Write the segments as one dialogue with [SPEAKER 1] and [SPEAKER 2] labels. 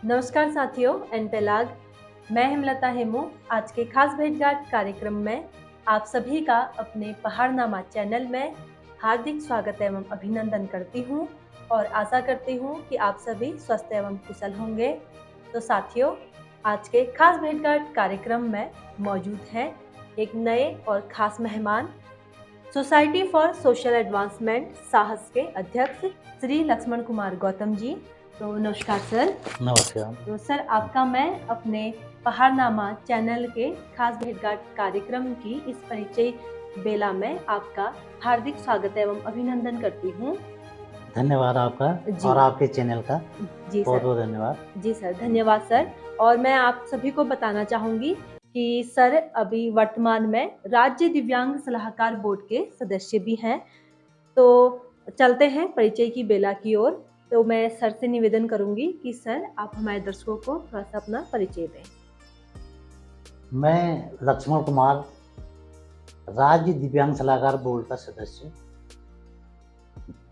[SPEAKER 1] नमस्कार साथियों, एनपेलाग। मैं हेमलता हेमू। आज के खास भेंटघाट कार्यक्रम में आप सभी का अपने पहाड़नामा चैनल में हार्दिक स्वागत एवं अभिनंदन करती हूँ और आशा करती हूँ कि आप सभी स्वस्थ एवं कुशल होंगे। तो साथियों, आज के खास भेंटघाट कार्यक्रम में मौजूद हैं एक नए और खास मेहमान, सोसाइटी फॉर सोशल एडवांसमेंट साहस के अध्यक्ष श्री लक्ष्मण कुमार गौतम जी। तो नमस्कार सर।
[SPEAKER 2] नमस्कार।
[SPEAKER 1] तो सर, आपका मैं अपने पहाड़नामा चैनल के खास भेंटघाट कार्यक्रम की इस परिचय बेला में आपका हार्दिक स्वागत एवं अभिनंदन करती हूँ।
[SPEAKER 2] धन्यवाद आपका
[SPEAKER 1] जी।
[SPEAKER 2] और आपके चैनल का
[SPEAKER 1] जी
[SPEAKER 2] बहुत
[SPEAKER 1] सर।
[SPEAKER 2] बहुत धन्यवाद।
[SPEAKER 1] जी सर, धन्यवाद सर। और मैं आप सभी को बताना चाहूँगी कि सर अभी वर्तमान में राज्य दिव्यांग सलाहकार बोर्ड के सदस्य भी हैं। तो चलते हैं परिचय की बेला की ओर। तो मैं सर से निवेदन करूंगी कि सर आप हमारे दर्शकों को थोड़ा सा अपना परिचय दें।
[SPEAKER 2] मैं लक्ष्मण कुमार, राज्य दिव्यांग सलाहकार बोर्ड का सदस्य।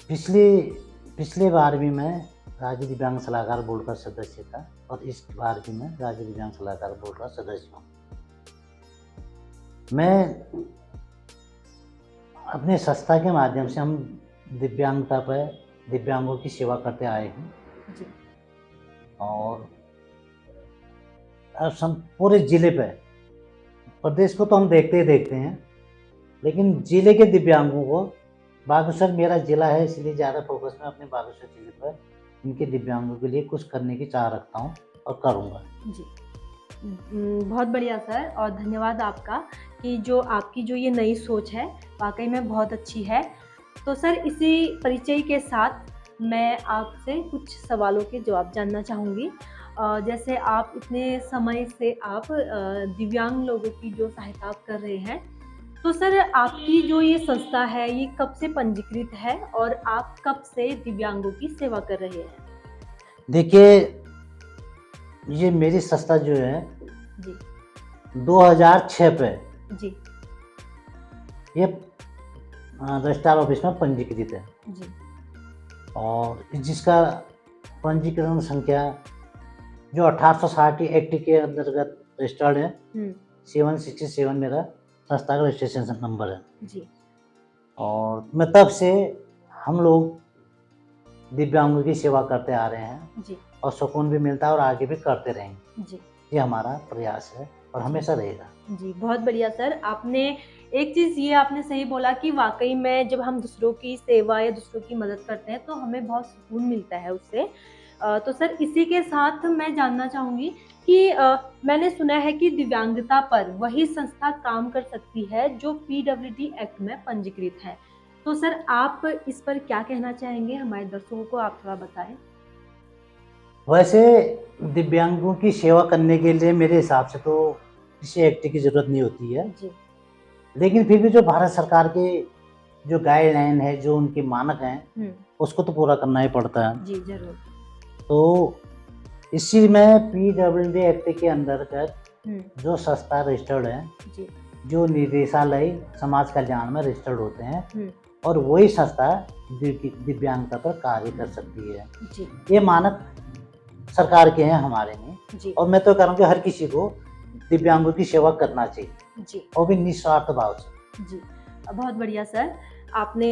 [SPEAKER 2] पिछले बार भी मैं राज्य दिव्यांग सलाहकार बोर्ड का सदस्य था और इस बार भी मैं राज्य दिव्यांग सलाहकार बोर्ड का सदस्य हूँ। मैं अपने संस्था के माध्यम से हम दिव्यांगता पर दिव्यांगों की सेवा करते आए हैं
[SPEAKER 1] जी।
[SPEAKER 2] और अब पूरे जिले पे, प्रदेश को तो हम देखते ही देखते हैं, लेकिन जिले के दिव्यांगों को, बागेश्वर मेरा जिला है इसलिए ज़्यादा फोकस मैं अपने बागेश्वर जिले पर इनके दिव्यांगों के लिए कुछ करने की चाह रखता हूँ और करूँगा।
[SPEAKER 1] जी। बहुत बढ़िया सर, और धन्यवाद आपका कि जो आपकी जो ये नई सोच है वाकई में बहुत अच्छी है। तो सर, इसी परिचय के साथ मैं आपसे कुछ सवालों के जवाब जानना चाहूँगी। जैसे आप इतने समय से आप दिव्यांग लोगों की जो सहायता आप कर रहे हैं, तो सर आपकी जो ये संस्था है ये कब से पंजीकृत है और आप कब से दिव्यांगों की सेवा कर रहे हैं?
[SPEAKER 2] देखिए, ये मेरी संस्था जो है
[SPEAKER 1] जी
[SPEAKER 2] 2006 पे
[SPEAKER 1] जी
[SPEAKER 2] ये रजिस्ट्रार ऑफिस में पंजीकृत है
[SPEAKER 1] जी
[SPEAKER 2] और जिसका पंजीकरण संख्या जो 1860 एक्ट के अंतर्गत रजिस्टर्ड है, 767 मेरा संस्था का रजिस्ट्रेशन नंबर है
[SPEAKER 1] जी
[SPEAKER 2] और मैं तब से हम लोग दिव्यांगों की सेवा करते आ रहे हैं
[SPEAKER 1] जी
[SPEAKER 2] और सुकून भी मिलता है और आगे भी करते रहेंगे।
[SPEAKER 1] जी
[SPEAKER 2] ये हमारा प्रयास है और हमेशा रहेगा।
[SPEAKER 1] जी, बहुत बढ़िया सर। आपने एक चीज़ ये आपने सही बोला कि वाक़ई में जब हम दूसरों की सेवा या दूसरों की मदद करते हैं तो हमें बहुत सुकून मिलता है उससे। तो सर, इसी के साथ मैं जानना चाहूँगी कि मैंने सुना है कि दिव्यांगता पर वही संस्था काम कर सकती है जो पीडब्ल्यूडी एक्ट में पंजीकृत है। तो सर, आप इस पर क्या कहना चाहेंगे? हमारे दर्शकों को आप थोड़ा बताएँ।
[SPEAKER 2] वैसे दिव्यांगों की सेवा करने के लिए मेरे हिसाब से तो किसी एक्ट की ज़रूरत नहीं होती है,
[SPEAKER 1] जी
[SPEAKER 2] लेकिन फिर भी जो भारत सरकार के जो गाइडलाइन है, जो उनके मानक हैं, उसको तो पूरा करना ही पड़ता है।
[SPEAKER 1] जी ज़रूर।
[SPEAKER 2] तो इसी में पीडब्ल्यूडी एक्ट के अंतर्गत जो संस्था रजिस्टर्ड है,
[SPEAKER 1] जी
[SPEAKER 2] जो निदेशालय समाज कल्याण में रजिस्टर्ड होते हैं और वही संस्था दिव्यांगता पर कार्य कर सकती है।
[SPEAKER 1] जी
[SPEAKER 2] ये मानक सरकार के हैं हमारे में
[SPEAKER 1] जी
[SPEAKER 2] और मैं तो कह रहा हूँ कि हर किसी को दिव्यांगों की सेवा करना चाहिए
[SPEAKER 1] जी
[SPEAKER 2] और भी निस्वार्थ भाव से।
[SPEAKER 1] जी, बहुत बढ़िया सर। आपने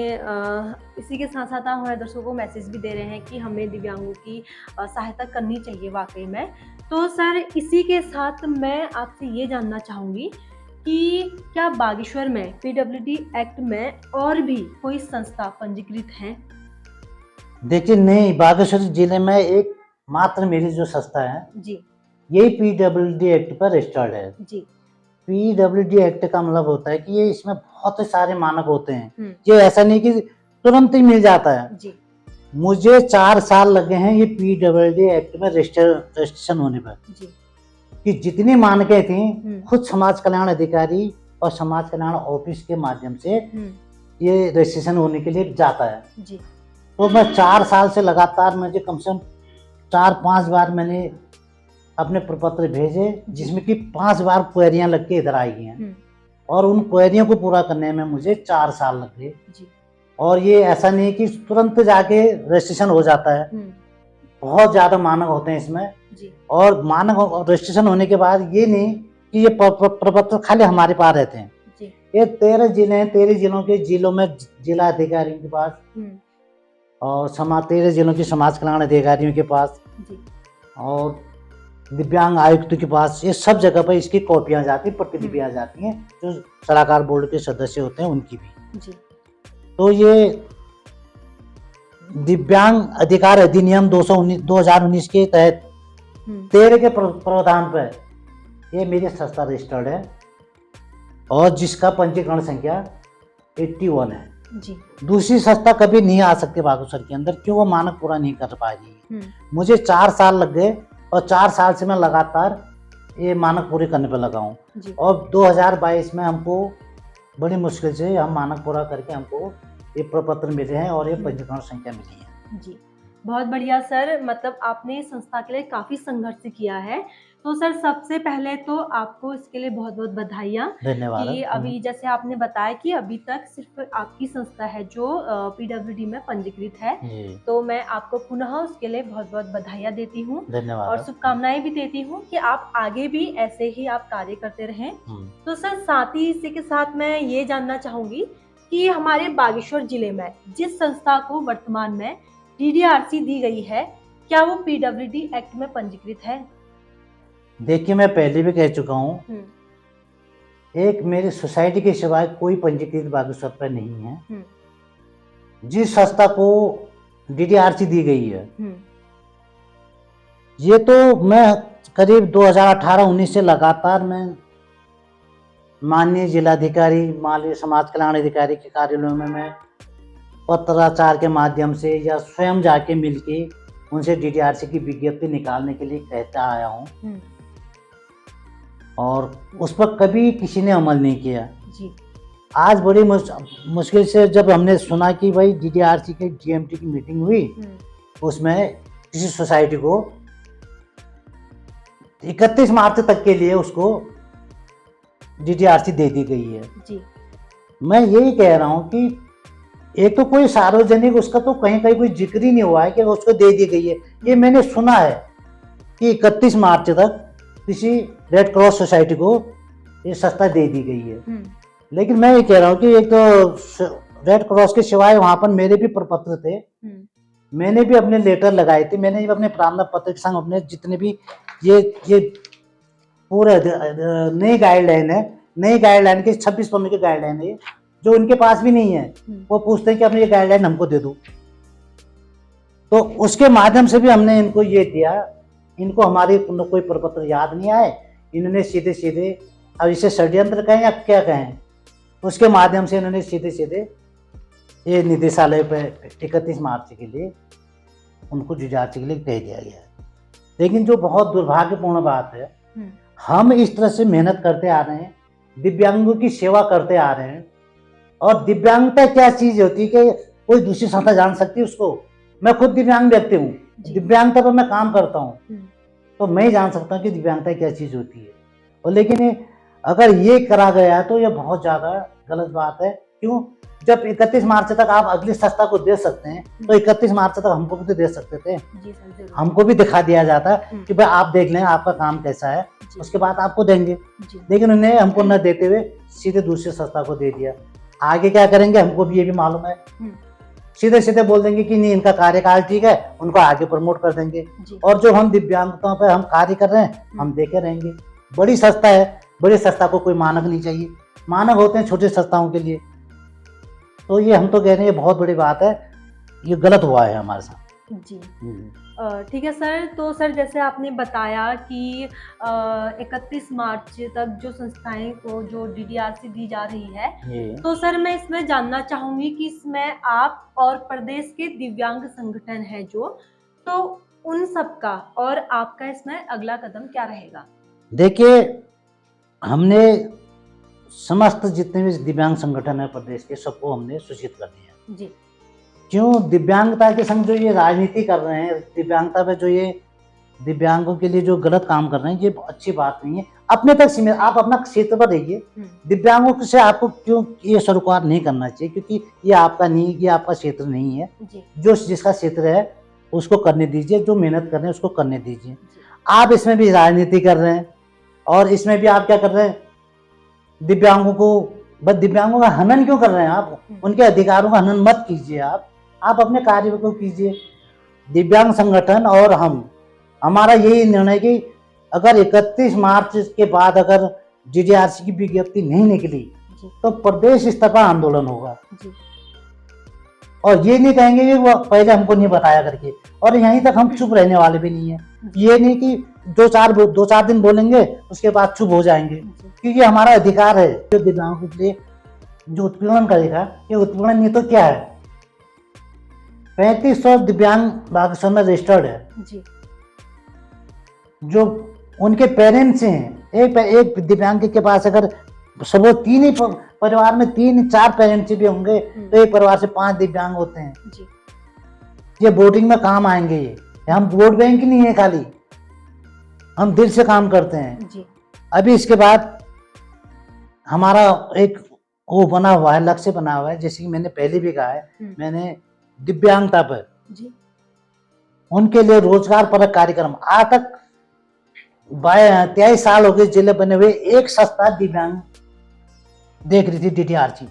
[SPEAKER 1] इसी के साथ-साथ आप हमारे दर्शकों को मैसेज भी दे रहे हैं कि हमें दिव्यांगों की सहायता करनी चाहिए वाक़ई में। तो सर, इसी के साथ मैं आपसे ये जानना चाहूँगी कि क्या बागेश्वर में पीडब्ल्यूडी एक्ट में और भी कोई संस्था पंजीकृत हैं?
[SPEAKER 2] देखिए, नहीं, बागेश्वर जिले में एक मात्र मेरी जो संस्था है
[SPEAKER 1] जी,
[SPEAKER 2] यही पीडब्ल्यूडी एक्ट पर रजिस्टर्ड है।
[SPEAKER 1] जी।
[SPEAKER 2] पीडब्ल्यूडी एक्ट का मतलब होता है कि ये इसमें बहुत सारे मानक होते हैं। ये
[SPEAKER 1] जी,
[SPEAKER 2] ऐसा नहीं कि तुरंत ही मिल जाता है।
[SPEAKER 1] जी,
[SPEAKER 2] मुझे 4 साल लगे हैं ये पीडब्ल्यूडी एक्ट में रजिस्ट्रेशन होने पर।
[SPEAKER 1] जी।
[SPEAKER 2] कि जितनी मानकें थी खुद समाज कल्याण अधिकारी और समाज कल्याण ऑफिस के माध्यम से ये रजिस्ट्रेशन होने के लिए जाता है।
[SPEAKER 1] जी,
[SPEAKER 2] तो मैं 4 साल से लगातार मुझे कम से कम 4-5 बार मैंने अपने प्रपत्र भेजे, जिसमें कि 5 बार क्वेरियां लग के इधर आई हैं और उन क्वेरियों को पूरा करने में मुझे 4 साल लग गए। और ये ऐसा नहीं कि तुरंत जाके रजिस्ट्रेशन हो जाता है। बहुत ज़्यादा मानक होते हैं इसमें।
[SPEAKER 1] जी।
[SPEAKER 2] और मानक रजिस्ट्रेशन होने के बाद ये नहीं कि ये प्रपत्र खाली हमारे पास रहते हैं।
[SPEAKER 1] जी।
[SPEAKER 2] ये 13 जिले हैं, 13 जिलों के जिलों में जिला अधिकारियों के पास और 13 जिलों की समाज कल्याण अधिकारियों के पास
[SPEAKER 1] जी।
[SPEAKER 2] और दिव्यांग आयुक्त के पास, ये सब जगह पर इसकी कॉपियां जाती, प्रतिलिपियां जाती हैं, जो सलाहकार बोर्ड के सदस्य होते हैं उनकी भी।
[SPEAKER 1] जी।
[SPEAKER 2] तो ये दिव्यांग अधिकार अधिनियम 2019 के तहत 13 के प्रावधान पर ये मेरी संस्था रजिस्टर्ड है और जिसका पंजीकरण संख्या 81 है।
[SPEAKER 1] जी।
[SPEAKER 2] दूसरी संस्था कभी नहीं आ सकती बागेश्वर के अंदर, क्यों? वो मानक पूरा नहीं कर पा रही है। मुझे 4 साल लग गए और 4 साल से मैं लगातार ये मानक पूरे करने पर लगा हूँ। और 2022 में हमको बड़ी मुश्किल से हम मानक पूरा करके हमको ये प्रपत्र मिले हैं और ये पंजीकरण संख्या मिली है।
[SPEAKER 1] जी, बहुत बढ़िया सर। मतलब आपने इस संस्था के लिए काफ़ी संघर्ष किया है। तो सर सबसे पहले तो आपको इसके लिए बहुत-बहुत बधाइयाँ
[SPEAKER 2] धन्यवाद।
[SPEAKER 1] कि अभी जैसे आपने बताया कि अभी तक सिर्फ़ आपकी संस्था है जो पीडब्ल्यूडी में पंजीकृत है। तो मैं आपको पुनः उसके लिए बहुत-बहुत बधाइयाँ देती हूँ।
[SPEAKER 2] धन्यवाद।
[SPEAKER 1] और शुभकामनाएँ भी देती हूँ कि आप आगे भी ऐसे ही आप कार्य करते रहें। तो सर साथ ही इसी के साथ मैं ये जानना चाहूँगी कि हमारे बागेश्वर जिले में जिस संस्था को वर्तमान में डीडीआरसी दी गई है, क्या वो पीडब्ल्यूडी एक्ट में पंजीकृत है?
[SPEAKER 2] देखिए, मैं पहले भी कह चुका हूँ, एक मेरी सोसाइटी के सिवाय कोई पंजीकृत बागेश्वर पर नहीं है। जिस संस्था को डीडीआरसी दी गई है, ये तो मैं करीब 2018-19 से लगातार मैं माननीय जिलाधिकारी, माननीय समाज कल्याण अधिकारी के कार्यालयों में मैं पत्राचार के माध्यम से या स्वयं जाके मिलके उनसे डीडीआरसी की विज्ञप्ति निकालने के लिए कहता आया हूँ और उस पर कभी किसी ने अमल नहीं किया। जी। आज बड़ी मुश्किल से जब हमने सुना कि भाई डीडीआरसी के जीएमटी की मीटिंग हुई, उसमें किसी सोसाइटी को 31 मार्च तक के लिए उसको डीडीआरसी दे दी गई है। जी। मैं यही कह रहा हूँ कि एक तो कोई सार्वजनिक उसका तो कहीं कोई जिक्र ही नहीं हुआ है कि उसको दे दी गई है। ये मैंने सुना है कि 31 मार्च तक किसी रेड क्रॉस सोसाइटी को ये संस्था दे दी गई है। लेकिन मैं ये कह रहा हूँ कि एक तो रेड क्रॉस के सिवाय वहां पर मेरे भी प्रपत्र थे, मैंने भी अपने लेटर लगाए थे, मैंने भी अपने प्रार्थना पत्र के संग अपने जितने भी ये पूरा नई गाइडलाइन है, नई गाइडलाइन के 26 पन्ने की गाइडलाइन है जो उनके पास भी नहीं है। वो पूछते हैं कि अपनी ये गाइडलाइन हमको दे दो, तो उसके माध्यम से भी हमने इनको ये दिया। इनको हमारे कोई प्रपत्र याद नहीं आए, इन्होंने सीधे सीधे, अब इसे षड्यंत्र कहें या क्या कहें, उसके माध्यम से इन्होंने सीधे सीधे ये निदेशालय पर 31 मार्च के लिए उनको डीडीआरसी के लिए कह दिया गया है। लेकिन जो बहुत दुर्भाग्यपूर्ण बात है, हम इस तरह से मेहनत करते आ रहे हैं, दिव्यांगों की सेवा करते आ रहे हैं, और दिव्यांगता क्या चीज होती है कि कोई दूसरी संस्था जान सकती है उसको? मैं खुद दिव्यांग व्यक्ति हूँ, दिव्यांगता पर मैं काम करता हूँ, तो मैं जान सकता हूँ कि दिव्यांगता क्या चीज होती है। और लेकिन अगर ये करा गया है तो ये बहुत ज्यादा गलत बात है। क्यों? जब 31 मार्च तक आप अगली संस्था को दे सकते हैं, तो 31 मार्च तक हमको भी तो दे सकते थे। हमको भी दिखा दिया जाता कि भाई आप देख लें आपका काम कैसा है, उसके बाद आपको देंगे। लेकिन उन्हें हमको न देते हुए सीधे दूसरी संस्था को दे दिया। आगे क्या करेंगे हमको भी ये भी मालूम है, सीधे सीधे बोल देंगे कि नहीं इनका कार्यकाल ठीक है, उनको आगे प्रमोट कर देंगे। और जो हम दिव्यांगताओं पर हम कार्य कर रहे हैं हम देखे रहेंगे। बड़ी संस्था है, बड़ी संस्था को कोई मानक नहीं चाहिए, मानक होते हैं छोटी संस्थाओं के लिए। तो ये हम तो कह रहे हैं ये बहुत बड़ी बात है, ये गलत हुआ है हमारे साथ। जी
[SPEAKER 1] ठीक है सर। तो सर जैसे आपने बताया कि 31 मार्च तक जो संस्थाएं को जो डीडीआरसी दी जा रही है, तो सर मैं इसमें जानना चाहूंगी कि इसमें आप और प्रदेश के दिव्यांग संगठन है जो, तो उन सब का और आपका इसमें अगला कदम क्या रहेगा?
[SPEAKER 2] देखिए, हमने समस्त जितने भी दिव्यांग संगठन है प्रदेश के सबको हमने सूचित कर दिया। जी। क्यों? दिव्यांगता के संग जो ये राजनीति कर रहे हैं, दिव्यांगता पे जो ये दिव्यांगों के लिए जो गलत काम कर रहे हैं, ये अच्छी बात नहीं है। अपने तक सीमित, आप अपना क्षेत्र पर रहिए। दिव्यांगों से आपको क्यों ये सरोकार नहीं करना चाहिए, क्योंकि ये आपका नहीं, ये आपका क्षेत्र नहीं है। जो जिसका क्षेत्र है उसको करने दीजिए, जो मेहनत कर रहे हैं उसको करने दीजिए। आप इसमें भी राजनीति कर रहे हैं और इसमें भी आप क्या कर रहे हैं, दिव्यांगों को, बस दिव्यांगों का हनन क्यों कर रहे हैं आप? उनके अधिकारों का हनन मत कीजिए, आप अपने कार्य को कीजिए। दिव्यांग संगठन और हमारा यही निर्णय कि अगर 31 मार्च के बाद अगर DDRC की विज्ञप्ति नहीं निकली तो प्रदेश स्तर पर आंदोलन होगा और ये नहीं कहेंगे कि वो पहले हमको नहीं बताया करके, और यहीं तक हम चुप रहने वाले भी नहीं है। ये नहीं कि दो चार दिन बोलेंगे उसके बाद चुप हो जाएंगे, क्योंकि हमारा अधिकार है। जो दिव्यांगों के लिए जो उत्पीड़न करेगा, ये उत्पीड़न नहीं तो क्या है। 3500 दिव्यांग बागेश्वर में रजिस्टर्ड है जी। जो उनके पेरेंट्स हैं, एक दिव्यांग के पास अगर सब तीन ही परिवार में 3-4 पेरेंट्स भी होंगे तो एक परिवार से 5 दिव्यांग होते हैं जी। ये वोटिंग में काम आएंगे। ये हम वोट बैंक नहीं है खाली, हम दिल से काम करते हैं जी। अभी इसके बाद हमारा एक वो बना हुआ है, लक्ष्य बना हुआ है, जैसे कि मैंने पहले भी कहा है, मैंने दिव्यांगता पर जी उनके लिए रोजगार परक कार्यक्रम आज तक 23 साल हो गए जिले बने हुए, एक सस्ता दिव्यांग देख रही थी DDRC।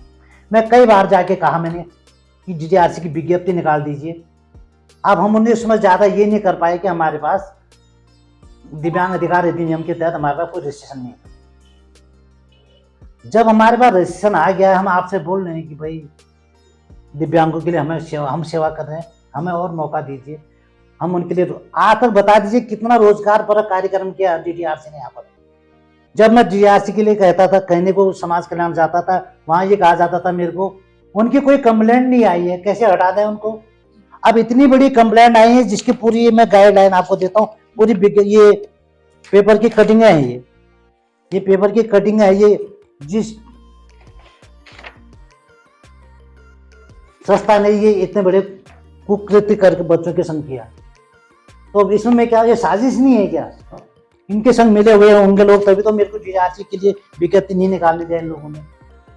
[SPEAKER 2] मैं कई बार जाके कहा मैंने कि DDRC की विज्ञप्ति निकाल दीजिए। अब हम उन्हें उसमें ज्यादा ये नहीं कर पाए कि हमारे पास दिव्यांग अधिकार अधिनियम के तहत हमारे पास कोई रजिस्ट्रेशन नहीं है। जब हमारे पास रजिस्ट्रेशन आ गया, हम आपसे बोल रहे हैं कि भाई दिव्यांगों के लिए हम सेवा कर रहे हैं, हमें और मौका दीजिए। हम उनके लिए आकर बता दीजिए कितना रोजगार परक कार्यक्रम किया DDRC ने यहाँ पर। जब मैं DDRC के लिए कहता था, कहने को समाज कल्याण जाता था, वहां ये कहा जाता था मेरे को उनकी कोई कंप्लेंट नहीं आई है, कैसे हटा दें उनको। अब इतनी बड़ी कंप्लेंट आई है जिसकी पूरी मैं गाइडलाइन आपको देता हूँ, पूरी ये पेपर की कटिंग है, ये पेपर की कटिंग है। ये जिस संस्था ने ये इतने बड़े कुकृत्य करके बच्चों के संग किया, तो इसमें क्या ये साजिश नहीं है क्या? इनके संग मिले हुए होंगे लोग, तभी तो मेरे को DDRC के लिए विज्ञप्ति नहीं निकालने दिया इन लोगों ने।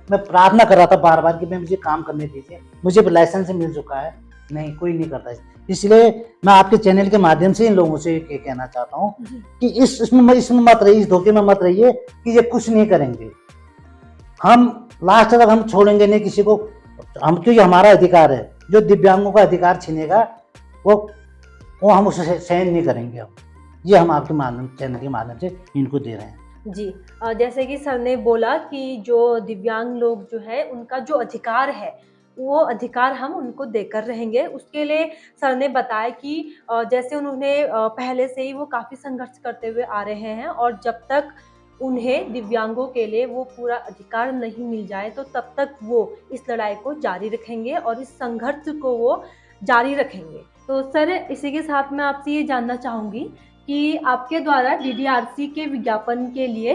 [SPEAKER 2] मैं प्रार्थना कर रहा था बार बार कि मैं मुझे काम करने दीजिए, मुझे लाइसेंस मिल चुका है, नहीं कोई नहीं करता है। इसलिए मैं आपके चैनल के माध्यम से इन लोगों से ये कहना चाहता हूँ कि इसमें मत रहिए, इस धोखे में मत रहिए कि ये कुछ नहीं करेंगे। हम लास्ट तक हम छोड़ेंगे नहीं किसी को, हम क्योंकि हमारा अधिकार है। जो दिव्यांगों का अधिकार छीनेगा वो हम उसे सहन नहीं करेंगे। ये हम आपके माध्यम चैनल के माध्यम से इनको दे रहे हैं
[SPEAKER 1] जी। जैसे कि सर ने बोला कि जो दिव्यांग लोग जो है उनका जो अधिकार है वो अधिकार हम उनको देकर रहेंगे। उसके लिए सर ने बताया कि जैसे उन्होंने पहले से ही वो काफ़ी संघर्ष करते हुए आ रहे हैं और जब तक उन्हें दिव्यांगों के लिए वो पूरा अधिकार नहीं मिल जाए तो तब तक वो इस लड़ाई को जारी रखेंगे और इस संघर्ष को वो जारी रखेंगे। तो सर इसी के साथ मैं आपसे ये जानना चाहूँगी कि आपके द्वारा DDRC के विज्ञापन के लिए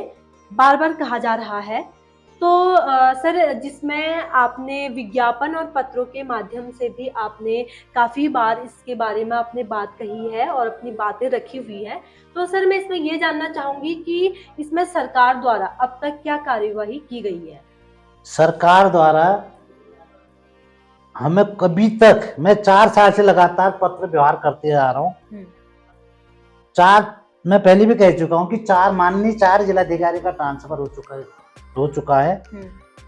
[SPEAKER 1] बार बार कहा जा रहा है, तो सर जिसमें आपने विज्ञापन और पत्रों के माध्यम से भी आपने काफ़ी बार इसके बारे में आपने बात कही है और अपनी बातें रखी हुई है। तो सर मैं इसमें ये जानना चाहूँगी कि इसमें सरकार द्वारा अब तक क्या कार्यवाही की गई है?
[SPEAKER 2] सरकार द्वारा हमें कभी तक, मैं 4 साल से लगातार पत्र व्यवहार करते आ रहा हूँ। मैं पहले भी कह चुका हूँ कि 4 जिलाधिकारी का ट्रांसफर हो चुका है।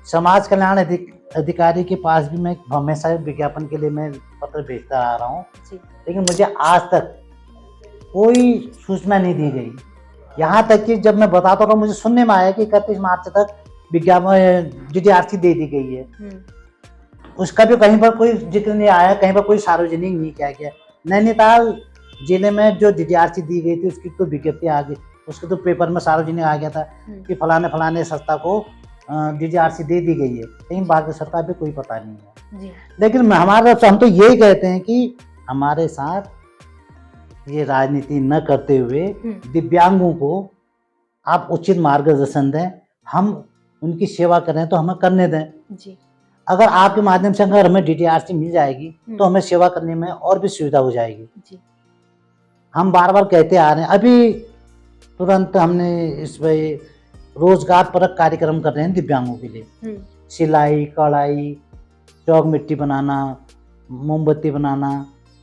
[SPEAKER 2] समाज कल्याण अधिकारी के पास भी मैं हमेशा विज्ञापन के लिए मैं पत्र भेजता आ रहा हूँ, लेकिन मुझे आज तक कोई सूचना नहीं दी गई। यहाँ तक कि जब मैं बताता हूँ मुझे सुनने में आया कि 31 मार्च तक विज्ञापन DDRC दे दी गई है, उसका भी कहीं पर कोई जिक्र नहीं आया, कहीं पर कोई सार्वजनिक नहीं किया गया। नैनीताल जिले में जो DDRC दी गई थी उसकी तो विज्ञप्ति आ गई, उसके तो पेपर में सार्वजनिक आ गया था कि फलाने संस्था को DDRC दे दी गई है, लेकिन बाकी सरकार भी कोई पता नहीं है जी। लेकिन हमारे हम तो यही कहते हैं कि हमारे साथ ये राजनीति न करते हुए दिव्यांगों को आप उचित मार्गदर्शन दें, हम उनकी सेवा करें तो हमें करने दें जी। अगर आपके माध्यम से अगर हमें DDRC मिल जाएगी तो हमें सेवा करने में और भी सुविधा हो जाएगी जी। हम बार बार कहते आ रहे हैं, अभी तुरंत हमने इस भाई रोजगार परक कार्यक्रम कर रहे हैं दिव्यांगों के लिए। सिलाई, कढ़ाई, चौक मिट्टी बनाना, मोमबत्ती बनाना,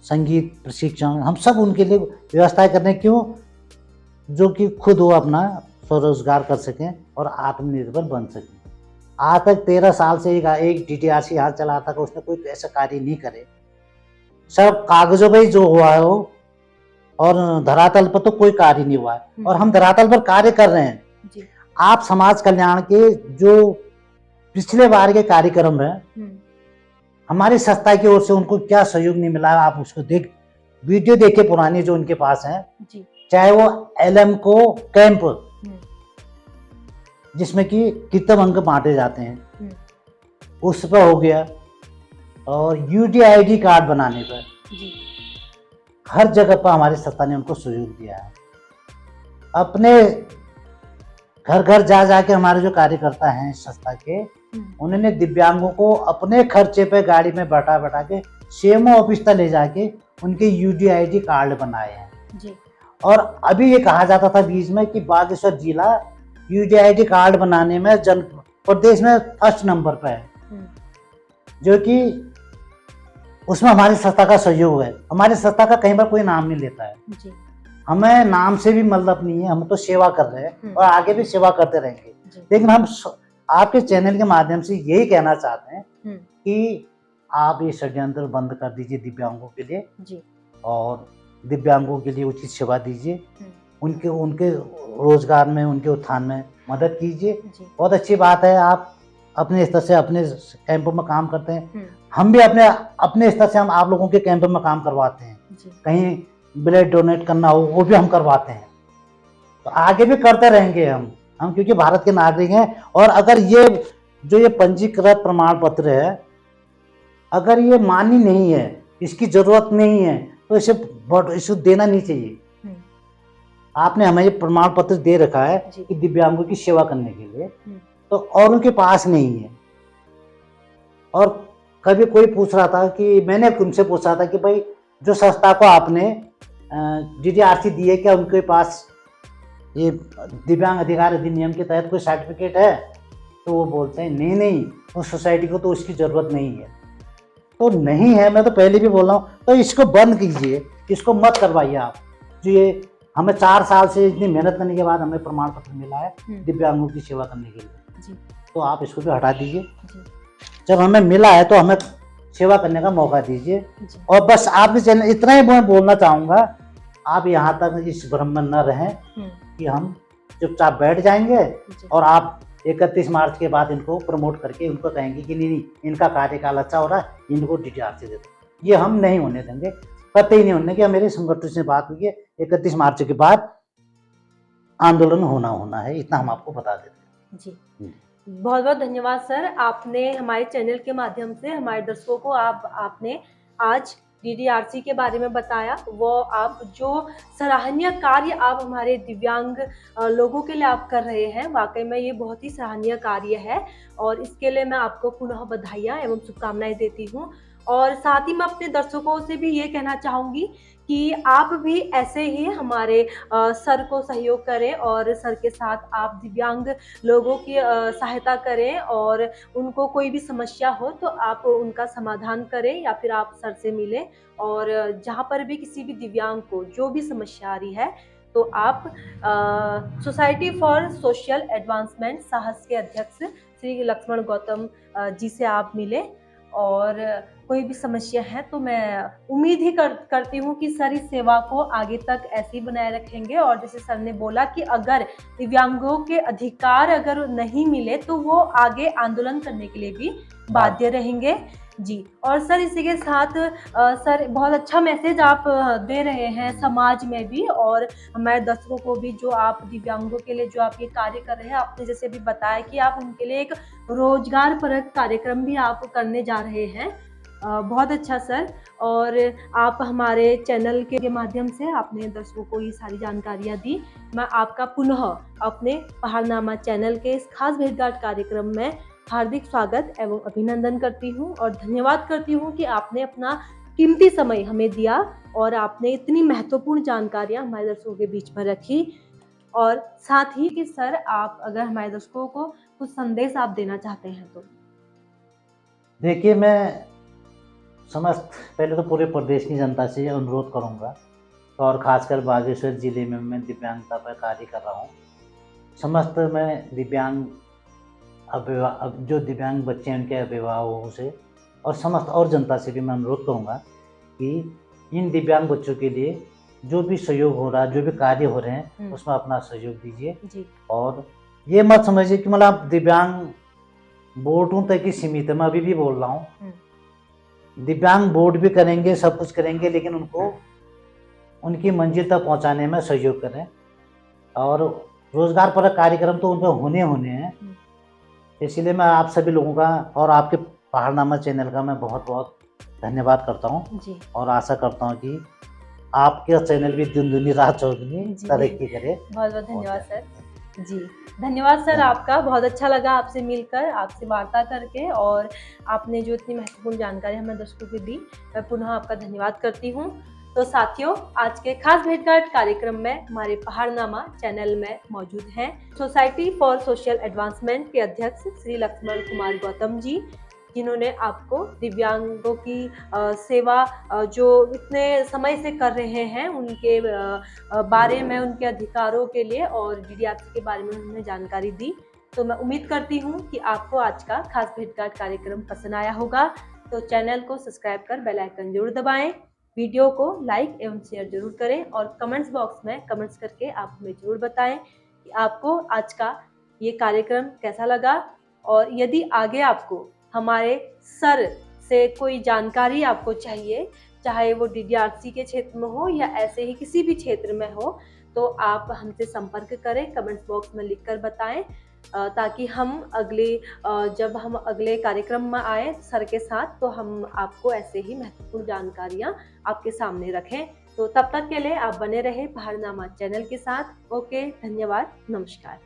[SPEAKER 2] संगीत प्रशिक्षण, हम सब उनके लिए व्यवस्थाएं कर रहे हैं। क्यों? जो कि खुद वो अपना स्वरोजगार कर सकें और आत्मनिर्भर बन सकें। आज तक 13 साल से एक DDRC हाथ चला था कि उसने कोई ऐसा कार्य नहीं करे। सब कागजों पे ही जो हुआ है वो, और धरातल पर तो कोई कार्य नहीं हुआ है। और हम धरातल पर कार्य कर रहे हैं।
[SPEAKER 1] जी।
[SPEAKER 2] आप समाज कल्याण के जो पिछले बार के कार्यक्रम है, हमारी संस्था की ओर से उनको क्या सहयोग नहीं मिला, आप उसको वीडियो देखे पुरानी जो उनके पास है।
[SPEAKER 1] जी।
[SPEAKER 2] चाहे वो LM को कैंप, जिसमें कि कीर्तन अंक बांटे जाते हैं, उस पर हो गया, और UDID कार्ड बनाने पर
[SPEAKER 1] जी।
[SPEAKER 2] हर जगह पर हमारी संस्था ने उनको सहयोग दिया है। अपने घर घर जा जाके हमारे जो कार्यकर्ता हैं संस्था के, उन्होंने दिव्यांगों को अपने खर्चे पे गाड़ी में बैठा बैठा के CMO ऑफिस तक ले जाके उनके UDID कार्ड बनाए हैं।
[SPEAKER 1] जी।
[SPEAKER 2] और अभी ये कहा जाता था बीच में कि बागेश्वर जिला UDID कार्ड बनाने में प्रदेश में फर्स्ट नंबर पर है, जो कि उसमें हमारी संस्था का सहयोग है। हमारी संस्था का कहीं पर कोई नाम नहीं लेता है।
[SPEAKER 1] जी।
[SPEAKER 2] हमें नाम से भी मतलब नहीं है, हम तो सेवा कर रहे हैं और आगे भी सेवा करते रहेंगे। लेकिन हम आपके चैनल के माध्यम से यही कहना चाहते हैं कि आप ये षड्यंत्र बंद कर दीजिए दिव्यांगों के लिए
[SPEAKER 1] जी।
[SPEAKER 2] और दिव्यांगों के लिए उचित सेवा दीजिए, उनके रोजगार में, उनके उत्थान में मदद कीजिए। बहुत अच्छी बात है, आप अपने स्तर से अपने कैंपों में काम करते हैं। हम भी अपने स्तर से हम आप लोगों के कैंपों में काम करवाते हैं। कहीं ब्लड डोनेट करना हो वो भी हम करवाते हैं, तो आगे भी करते रहेंगे हम क्योंकि भारत के नागरिक हैं। और अगर ये पंजीकृत प्रमाण पत्र है, अगर ये मान्य नहीं है, इसकी जरूरत नहीं है, तो इसे देना नहीं चाहिए। आपने हमें ये प्रमाण पत्र दे रखा है कि दिव्यांगों की सेवा करने के लिए, तो और उनके पास नहीं है। और कभी कोई पूछ रहा था कि मैंने उनसे पूछा था कि भाई जो संस्था को आपने DDRC दी है, क्या उनके पास ये दिव्यांग अधिकार अधिनियम के तहत कोई सर्टिफिकेट है? तो वो बोलते हैं नहीं, उस सोसाइटी को तो उसकी ज़रूरत नहीं है। तो नहीं है, मैं तो पहले भी बोल रहा हूँ, तो इसको बंद कीजिए, इसको मत करवाइए आप। जो ये हमें 4 साल से इतनी मेहनत करने के बाद हमें प्रमाण पत्र मिला है दिव्यांगों की सेवा करने के लिए, तो आप इसको भी हटा दीजिए। जब हमें मिला है तो हमें सेवा करने का मौका दीजिए। और बस आपके चैनल इतना ही मैं बोलना चाहूँगा, आप यहाँ तक इस भ्रम में न रहें कि हम चुपचाप बैठ जाएंगे और आप 31 मार्च के बाद इनको प्रमोट करके उनको कहेंगे कि नहीं इनका कार्यकाल अच्छा हो रहा है, इनको DDRC दे दो। ये हम नहीं होने देंगे, कतई नहीं होने की। मेरे संगठन से बात हुई है, 31 मार्च के बाद आंदोलन होना है, इतना हम आपको बता देते हैं।
[SPEAKER 1] जी, बहुत बहुत धन्यवाद सर। आपने हमारे चैनल के माध्यम से हमारे दर्शकों को आपने आज DDRC के बारे में बताया। वो आप जो सराहनीय कार्य आप हमारे दिव्यांग लोगों के लिए आप कर रहे हैं, वाकई में ये बहुत ही सराहनीय कार्य है और इसके लिए मैं आपको पुनः बधाइयाँ एवं शुभकामनाएं देती हूँ। और साथ ही मैं अपने दर्शकों से भी ये कहना चाहूँगी कि आप भी ऐसे ही हमारे सर को सहयोग करें और सर के साथ आप दिव्यांग लोगों की सहायता करें और उनको कोई भी समस्या हो तो आप उनका समाधान करें या फिर आप सर से मिलें। और जहाँ पर भी किसी भी दिव्यांग को जो भी समस्या आ रही है तो आप सोसाइटी फॉर सोशल एडवांसमेंट साहस के अध्यक्ष श्री लक्ष्मण गौतम जी से आप मिलें। और कोई भी समस्या है तो मैं उम्मीद ही करती हूँ कि सर इस सेवा को आगे तक ऐसे ही बनाए रखेंगे। और जैसे सर ने बोला कि अगर दिव्यांगों के अधिकार अगर नहीं मिले तो वो आगे आंदोलन करने के लिए भी बाध्य रहेंगे। जी, और सर इसी के साथ सर बहुत अच्छा मैसेज आप दे रहे हैं समाज में भी और हमारे दर्शकों को भी, जो आप दिव्यांगों के लिए जो आप ये कार्य कर रहे हैं। आपने जैसे भी बताया कि आप उनके लिए एक रोजगार परक कार्यक्रम भी आप करने जा रहे हैं। बहुत अच्छा सर। और आप हमारे चैनल के माध्यम से आपने दर्शकों को ये सारी जानकारियाँ दी। मैं आपका पुनः अपने पहाड़नामा चैनल के इस खास भेंटघाट कार्यक्रम में हार्दिक स्वागत एवं अभिनंदन करती हूँ और धन्यवाद करती हूँ कि आपने अपना कीमती समय हमें दिया और आपने इतनी महत्वपूर्ण जानकारियाँ हमारे दर्शकों के बीच में रखी। और साथ ही कि सर आप अगर हमारे दर्शकों को कुछ संदेश आप देना चाहते हैं तो।
[SPEAKER 2] देखिए, मैं समस्त पहले तो पूरे प्रदेश की जनता से अनुरोध करूँगा और ख़ासकर बागेश्वर ज़िले में मैं दिव्यांगता पर कार्य कर रहा हूँ। समस्त मैं दिव्यांग अब जो दिव्यांग बच्चे हैं उनके अभिभावकों से और समस्त और जनता से भी मैं अनुरोध करूँगा कि इन दिव्यांग बच्चों के लिए जो भी सहयोग हो रहा है, जो भी कार्य हो रहे हैं, उसमें अपना सहयोग दीजिए।
[SPEAKER 1] जी।
[SPEAKER 2] और ये मत समझिए कि मतलब आप दिव्यांग वोटों तक ही सीमित है, मैं अभी भी बोल रहा हूँ। दिव्यांग वोट भी करेंगे, सब कुछ करेंगे, लेकिन उनको उनकी मंजिल तक पहुँचाने में सहयोग करें। और रोज़गार परक कार्यक्रम तो उन पे होने हैं। इसीलिए मैं आप सभी लोगों का और आपके पहाड़नामा चैनल का मैं बहुत-बहुत धन्यवाद करता हूँ
[SPEAKER 1] जी।
[SPEAKER 2] और आशा करता हूँ कि आपका चैनल भी दिन-दूनी रात चौगुनी
[SPEAKER 1] जी।
[SPEAKER 2] तरक्की करे।
[SPEAKER 1] बहुत-बहुत धन्यवाद
[SPEAKER 2] और
[SPEAKER 1] सर। जी, धन्यवाद सर
[SPEAKER 2] धन्यवाद।
[SPEAKER 1] आपका। बहुत अच्छा लगा आपसे मिलकर, आपसे वार्ता करके, और आपने जो इतनी महत्वपूर्ण जानकारी हमें दर्शकों को दी, मैं पुनः आपका धन्यवाद करती हूँ। तो साथियों, आज के खास भेंटघाट कार्यक्रम में हमारे पहाड़नामा चैनल में मौजूद हैं सोसाइटी फॉर सोशल एडवांसमेंट के अध्यक्ष श्री लक्ष्मण कुमार गौतम जी, जिन्होंने आपको दिव्यांगों की सेवा जो इतने समय से कर रहे हैं उनके बारे में, उनके अधिकारों के लिए और डीडीआरसी के बारे में उन्होंने जानकारी दी। तो मैं उम्मीद करती हूँ कि आपको आज का खास भेंटघाट कार्यक्रम पसंद आया होगा। तो चैनल को सब्सक्राइब कर बेल आइकन जरूर दबाएं, वीडियो को लाइक एवं शेयर जरूर करें और कमेंट्स बॉक्स में कमेंट्स करके आप हमें जरूर बताएं कि आपको आज का ये कार्यक्रम कैसा लगा। और यदि आगे आपको हमारे सर से कोई जानकारी आपको चाहिए, चाहे वो डीडीआरसी के क्षेत्र में हो या ऐसे ही किसी भी क्षेत्र में हो, तो आप हमसे संपर्क करें, कमेंट्स बॉक्स में लिखकर बताएं, ताकि हम जब हम अगले कार्यक्रम में आए सर के साथ, तो हम आपको ऐसे ही महत्वपूर्ण जानकारियां आपके सामने रखें। तो तब तक के लिए आप बने रहे पहाड़नामा चैनल के साथ। ओके, धन्यवाद, नमस्कार।